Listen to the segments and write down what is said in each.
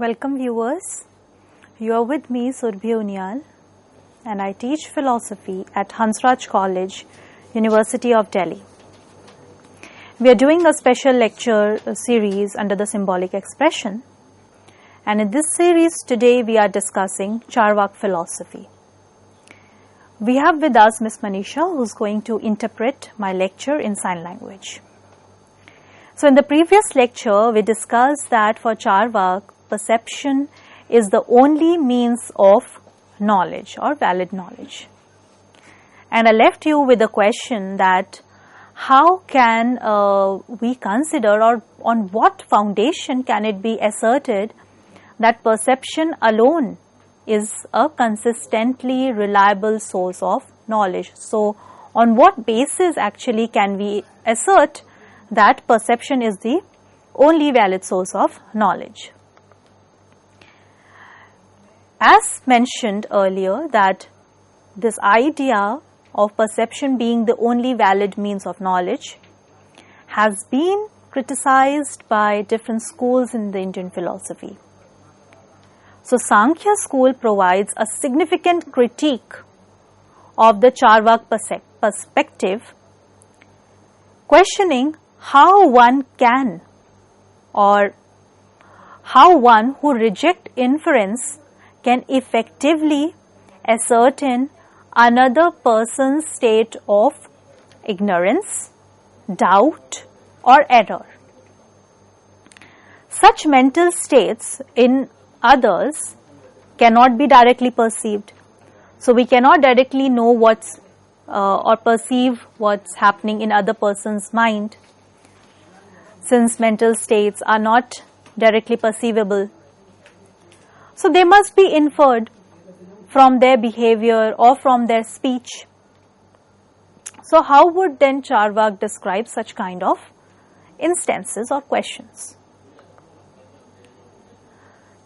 Welcome viewers, you are with me Surbhi Unyal and I teach philosophy at Hansraj College, University of Delhi. We are doing a special lecture series under the symbolic expression, and in this series today we are discussing Cārvāka Philosophy. We have with us Ms. Manisha, who is going to interpret my lecture in sign language. So in the previous lecture we discussed that for Cārvāka, perception is the only means of knowledge or valid knowledge. And I left you with a question that how can we consider, or on what foundation can it be asserted that perception alone is a consistently reliable source of knowledge. So on what basis actually can we assert that perception is the only valid source of knowledge? As mentioned earlier, that this idea of perception being the only valid means of knowledge has been criticized by different schools in the Indian philosophy. So Sankhya school provides a significant critique of the Cārvāka perspective, questioning how one can, or how one who rejects inference can effectively ascertain another person's state of ignorance, doubt or error. Such mental states in others cannot be directly perceived. So we cannot directly know what's or perceive what's happening in other person's mind, since mental states are not directly perceivable. So they must be inferred from their behavior or from their speech. So how would then Cārvāka describe such kind of instances or questions?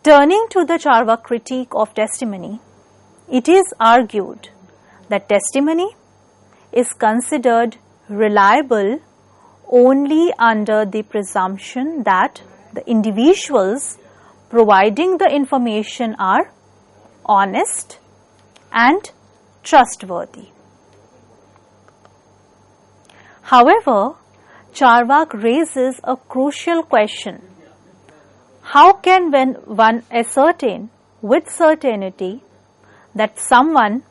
Turning to the Cārvāka critique of testimony, it is argued that testimony is considered reliable only under the presumption that the individuals providing the information are honest and trustworthy. However, Cārvāka raises a crucial question. How can one ascertain with certainty that someone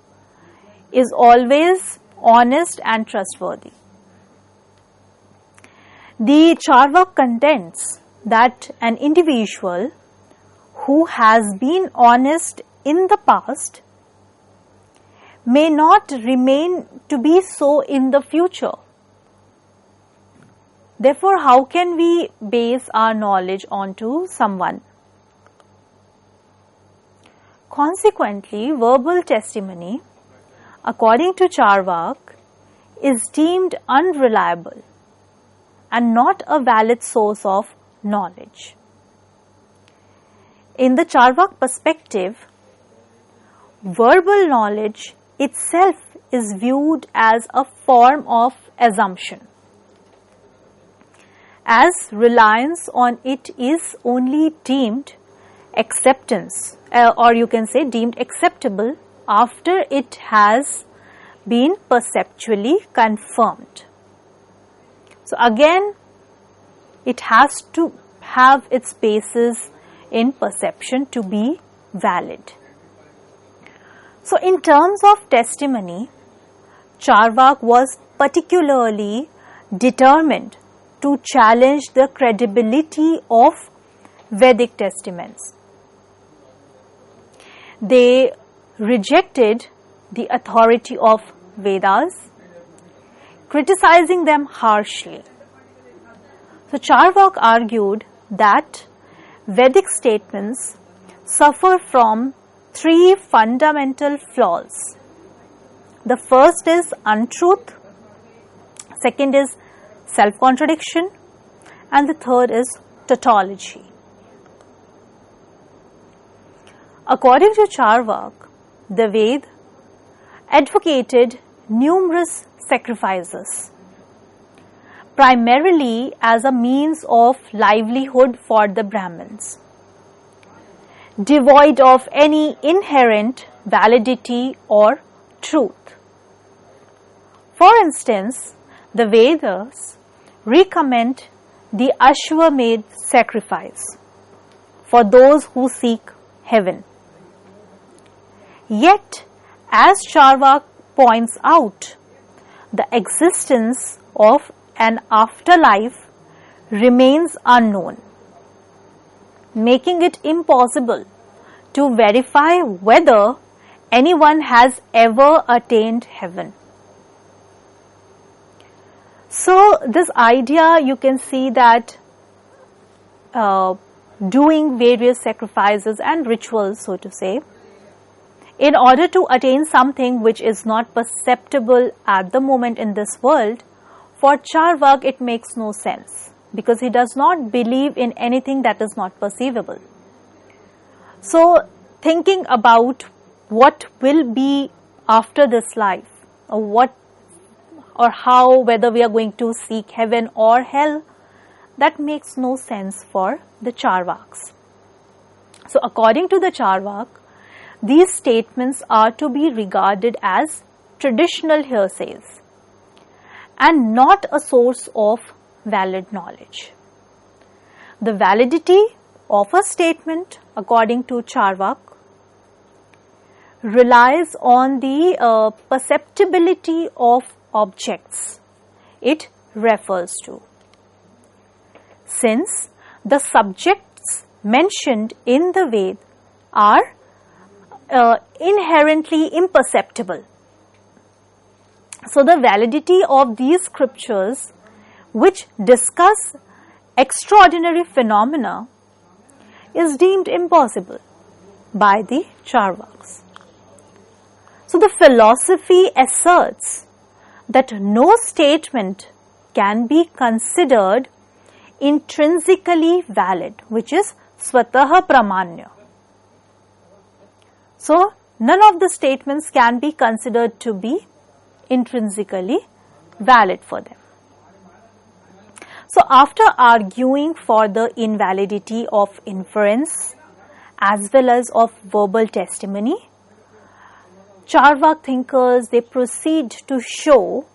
is always honest and trustworthy? The Cārvāka contends that an individual who has been honest in the past may not remain to be so in the future. Therefore, how can we base our knowledge onto someone? Consequently, verbal testimony, according to Cārvāka, is deemed unreliable and not a valid source of knowledge. In the Cārvāka perspective, verbal knowledge itself is viewed as a form of assumption, as reliance on it is only deemed acceptance, or you can say deemed acceptable after it has been perceptually confirmed. So again, it has to have its basis in perception to be valid. So in terms of testimony, Cārvāka was particularly determined to challenge the credibility of Vedic testaments. They rejected the authority of Vedas, criticizing them harshly. So Cārvāka argued that Vedic statements suffer from three fundamental flaws. The first is untruth, second is self-contradiction, and the third is tautology. According to Cārvāka, the Ved advocated numerous sacrifices, primarily as a means of livelihood for the Brahmins. devoid of any inherent validity or truth. For instance, the Vedas recommend the Ashwamedh sacrifice for those who seek heaven. Yet, as Cārvāka points out, the existence of an afterlife remains unknown, making it impossible to verify whether anyone has ever attained heaven. So, this idea, you can see that doing various sacrifices and rituals, so to say, in order to attain something which is not perceptible at the moment in this world, for Cārvāka it makes no sense, because he does not believe in anything that is not perceivable. So, thinking about what will be after this life, or what or how, whether we are going to seek heaven or hell, that makes no sense for the Cārvākas. So, according to the Cārvāka, these statements are to be regarded as traditional hearsays and not a source of valid knowledge. The validity of a statement, according to Cārvāka, relies on the perceptibility of objects it refers to, since the subjects mentioned in the Ved are inherently imperceptible. So, the validity of these scriptures, which discuss extraordinary phenomena, is deemed impossible by the Cārvākas. So, the philosophy asserts that no statement can be considered intrinsically valid, which is swataha pramanya. So, none of the statements can be considered to be intrinsically valid for them. So, after arguing for the invalidity of inference as well as of verbal testimony, Cārvāka thinkers, they proceed to show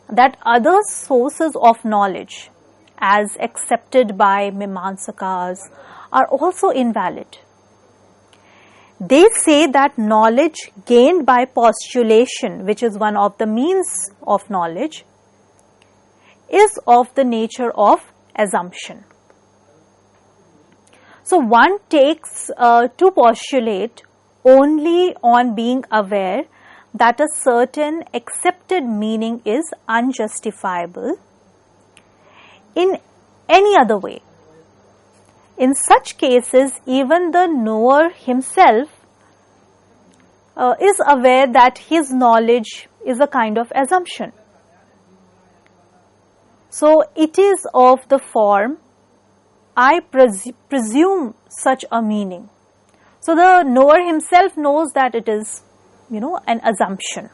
that other sources of knowledge, as accepted by Mimamsakas, are also invalid. They say that knowledge gained by postulation, which is one of the means of knowledge, is of the nature of assumption. So, one takes to postulate only on being aware that a certain accepted meaning is unjustifiable in any other way. In such cases, even the knower himself is aware that his knowledge is a kind of assumption. So, it is of the form, I presume such a meaning. So, the knower himself knows that it is, an assumption.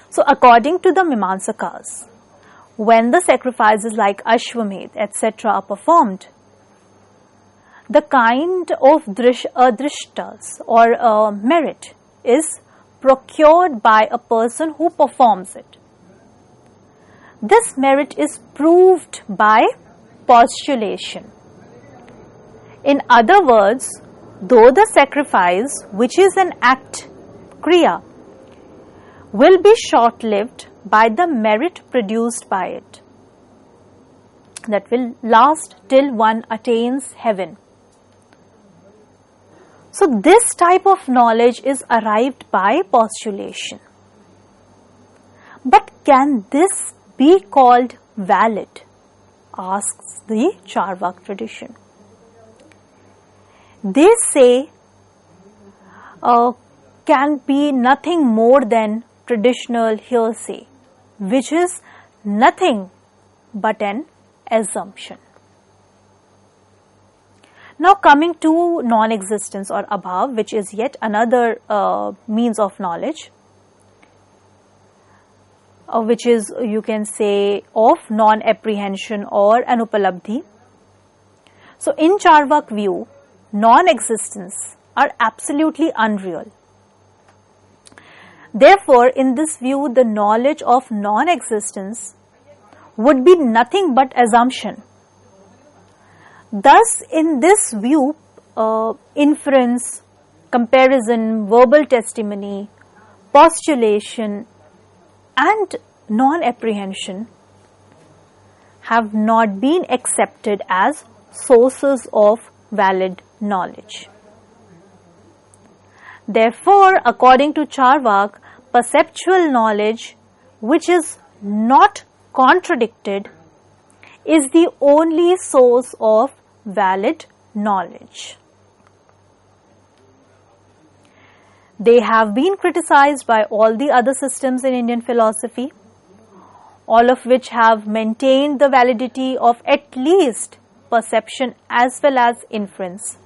So, according to the Mimamsakas, when the sacrifices like Ashwamedh, etc. are performed, the kind of drishtas or merit is procured by a person who performs it. This merit is proved by postulation. In other words, though the sacrifice, which is an act, kriya, will be short-lived by the merit produced by it, that will last till one attains heaven. So, this type of knowledge is arrived by postulation. But can this be called valid? Asks the Cārvāka tradition. They say can be nothing more than traditional hearsay, which is nothing but an assumption. Now, coming to non-existence or abhav, which is yet another means of knowledge, which is, you can say, of non-apprehension or anupalabdhi. So, in Cārvāka view, non-existence are absolutely unreal. Therefore, in this view, the knowledge of non-existence would be nothing but assumption. Thus, in this view, inference, comparison, verbal testimony, postulation, and non-apprehension have not been accepted as sources of valid knowledge. Therefore, according to Cārvāka, perceptual knowledge, which is not contradicted, is the only source of valid knowledge. They have been criticized by all the other systems in Indian philosophy, all of which have maintained the validity of at least perception as well as inference.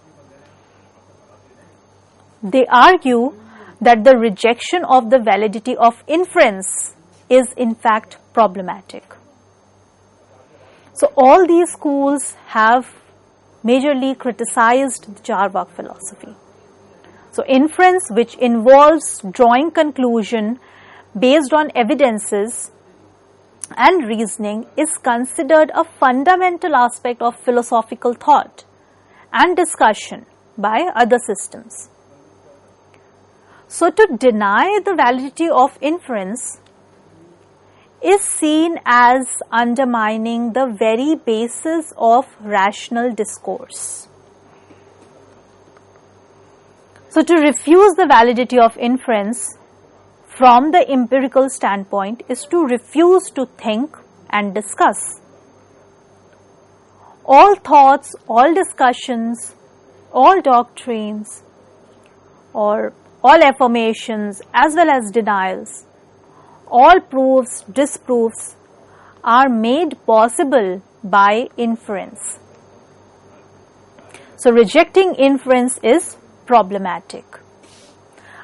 They argue that the rejection of the validity of inference is in fact problematic. So all these schools have majorly criticized the Cārvāka philosophy. So inference, which involves drawing conclusion based on evidences and reasoning, is considered a fundamental aspect of philosophical thought and discussion by other systems. So to deny the validity of inference is seen as undermining the very basis of rational discourse. So to refuse the validity of inference from the empirical standpoint is to refuse to think and discuss. All thoughts, all discussions, all doctrines, or all affirmations as well as denials, all proofs, disproofs are made possible by inference. So rejecting inference is problematic.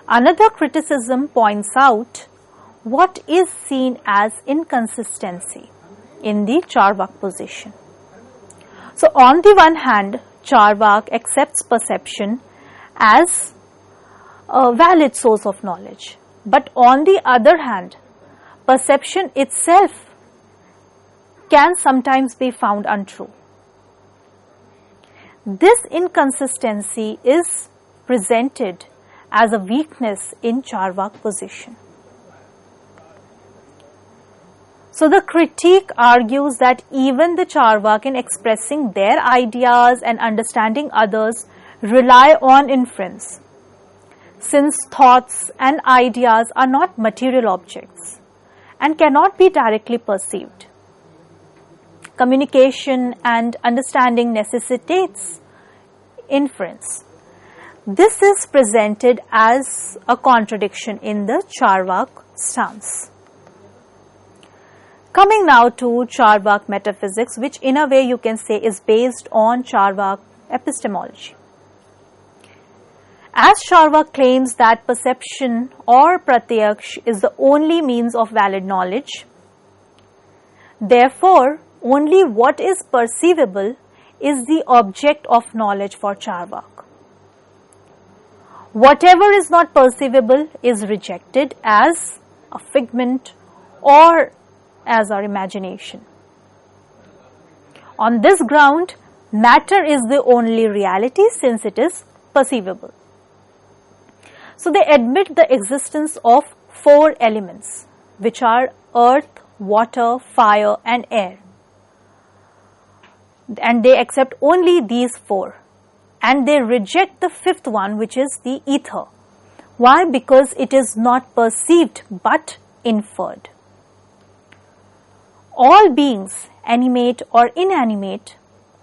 Another criticism points out what is seen as inconsistency in the Cārvāka position. So on the one hand, Cārvāka accepts perception as a valid source of knowledge, but on the other hand, perception itself can sometimes be found untrue. This inconsistency is presented as a weakness in Cārvāka position. So the critique argues that even the Cārvāka, in expressing their ideas and understanding others, rely on inference, since thoughts and ideas are not material objects and cannot be directly perceived. Communication and understanding necessitates inference. This is presented as a contradiction in the Cārvāka stance. Coming now to Cārvāka metaphysics, which in a way you can say is based on Cārvāka epistemology. As Cārvāka claims that perception or pratyaksh is the only means of valid knowledge, therefore only what is perceivable is the object of knowledge for Cārvāka. Whatever is not perceivable is rejected as a figment or as our imagination. On this ground, matter is the only reality since it is perceivable. So they admit the existence of four elements, which are earth, water, fire and air. And they accept only these four. And they reject the fifth one, which is the ether. Why? Because it is not perceived but inferred. All beings, animate or inanimate,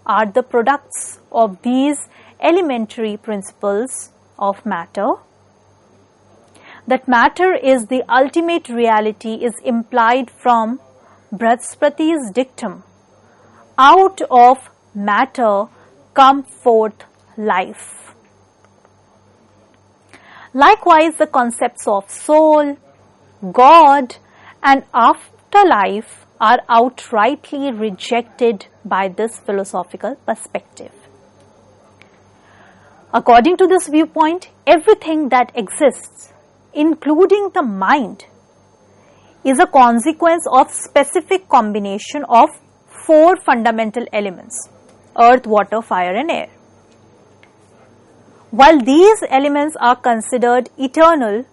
are the products of these elementary principles of matter. That matter is the ultimate reality is implied from Brihaspati's dictum, out of matter come forth life. Likewise, the concepts of soul, God and afterlife are outrightly rejected by this philosophical perspective. According to this viewpoint, everything that exists, including the mind, is a consequence of specific combination of 4 fundamental elements: earth, water, fire and air. While these elements are considered eternal,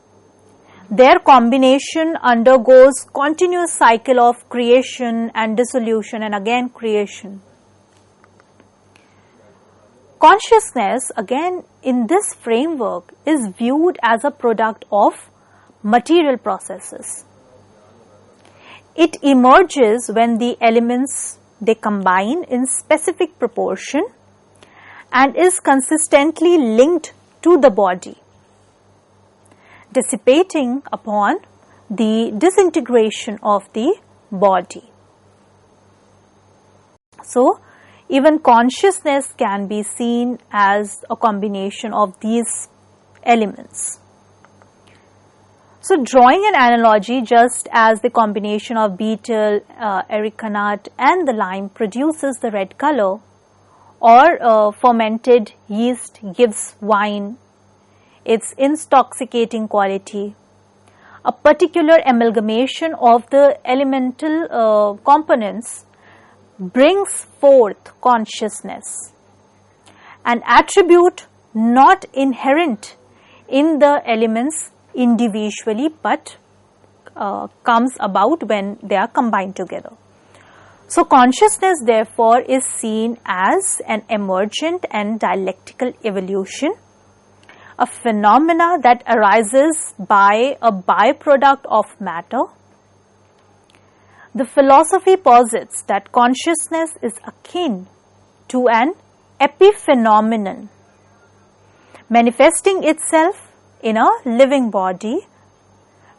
their combination undergoes continuous cycle of creation and dissolution and again creation. Consciousness, again in this framework, is viewed as a product of material processes. It emerges when the elements they combine in specific proportion and is consistently linked to the body, dissipating upon the disintegration of the body. So, even consciousness can be seen as a combination of these elements. So, drawing an analogy, just as the combination of betel, areca nut and the lime produces the red color, or fermented yeast gives wine its intoxicating quality, a particular amalgamation of the elemental components brings forth consciousness, an attribute not inherent in the elements individually but comes about when they are combined together. So, consciousness therefore is seen as an emergent and dialectical evolution, a phenomena that arises by a byproduct of matter. The philosophy posits that consciousness is akin to an epiphenomenon, manifesting itself in a living body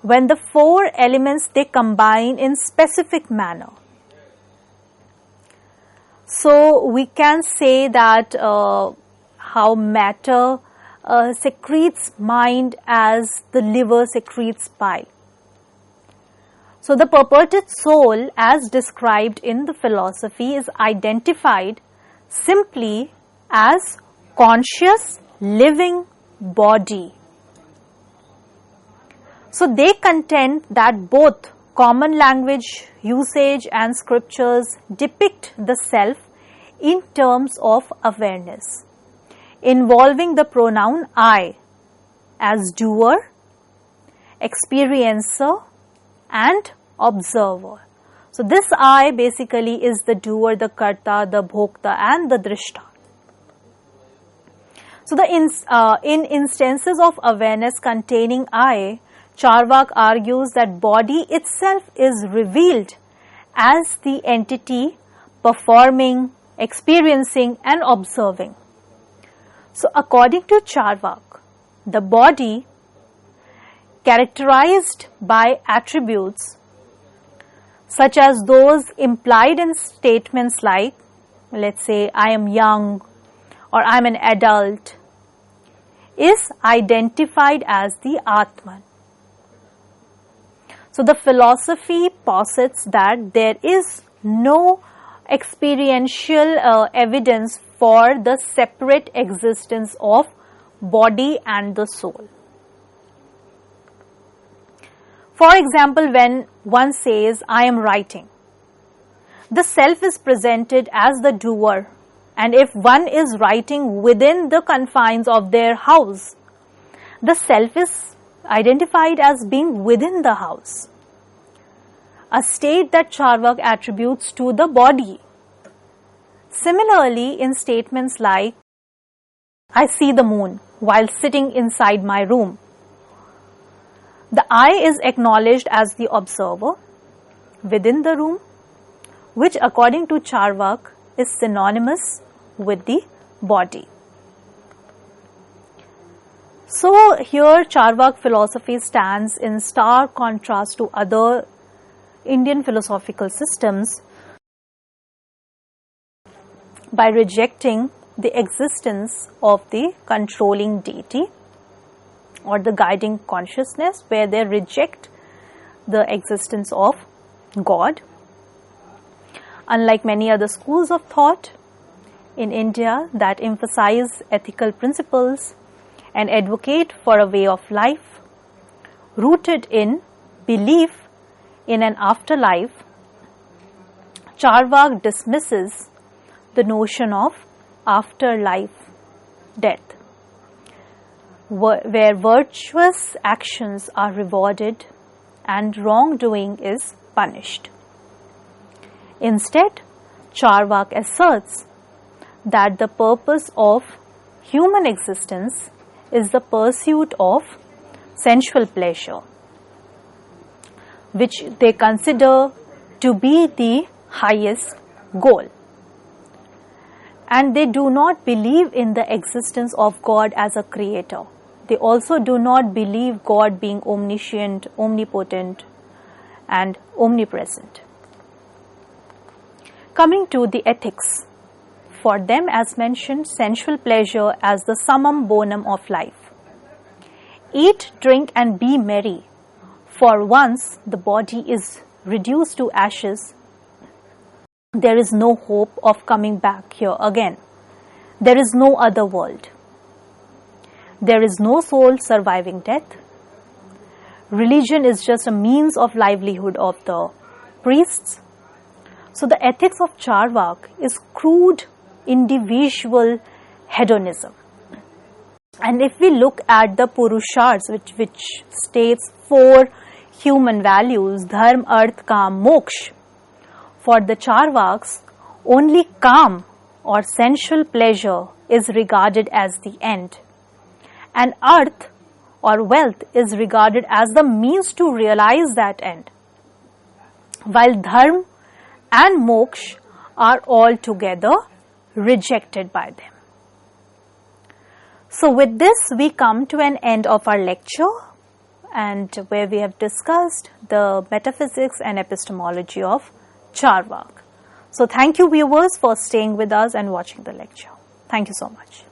when the 4 elements they combine in specific manner. So, we can say that how matter secretes mind as the liver secretes bile. So, the purported soul as described in the philosophy is identified simply as conscious living body. So, they contend that both common language usage and scriptures depict the self in terms of awareness, involving the pronoun I as doer, experiencer and observer. So, this I basically is the doer, the karta, the bhokta and the drishta. So, in instances of awareness containing I, Cārvāka argues that body itself is revealed as the entity performing, experiencing and observing. So, according to Cārvāka, the body characterized by attributes such as those implied in statements like, let us say, I am young or I am an adult, is identified as the Atman. So, the philosophy posits that there is no experiential evidence for the separate existence of body and the soul. For example, when one says, I am writing, the self is presented as the doer, and if one is writing within the confines of their house, the self is identified as being within the house, a state that Cārvāka attributes to the body. Similarly, in statements like, I see the moon while sitting inside my room, the I is acknowledged as the observer within the room, which according to Cārvāka is synonymous with the body. So, here Cārvāka philosophy stands in stark contrast to other Indian philosophical systems by rejecting the existence of the controlling deity or the guiding consciousness, where they reject the existence of God. Unlike many other schools of thought, in India that emphasize ethical principles and advocate for a way of life rooted in belief in an afterlife, Cārvāka dismisses the notion of afterlife death, where virtuous actions are rewarded and wrongdoing is punished. Instead, Cārvāka asserts that the purpose of human existence is the pursuit of sensual pleasure, which they consider to be the highest goal. And they do not believe in the existence of God as a creator. They also do not believe God being omniscient, omnipotent, and omnipresent. Coming to the ethics, for them, as mentioned, sensual pleasure as the summum bonum of life. Eat, drink, and be merry, for once the body is reduced to ashes, there is no hope of coming back here again. There is no other world. There is no soul surviving death. Religion is just a means of livelihood of the priests. So the ethics of Cārvāka is crude individual hedonism. And if we look at the Purusharths, which states 4 human values, dharma, artha, kam, moksha, for the Cārvāks, only kam or sensual pleasure is regarded as the end, and artha or wealth is regarded as the means to realize that end, while dharma and moksha are altogether rejected by them. So with this we come to an end of our lecture, and where we have discussed the metaphysics and epistemology of Cārvāka. So thank you viewers for staying with us and watching the lecture. Thank you so much.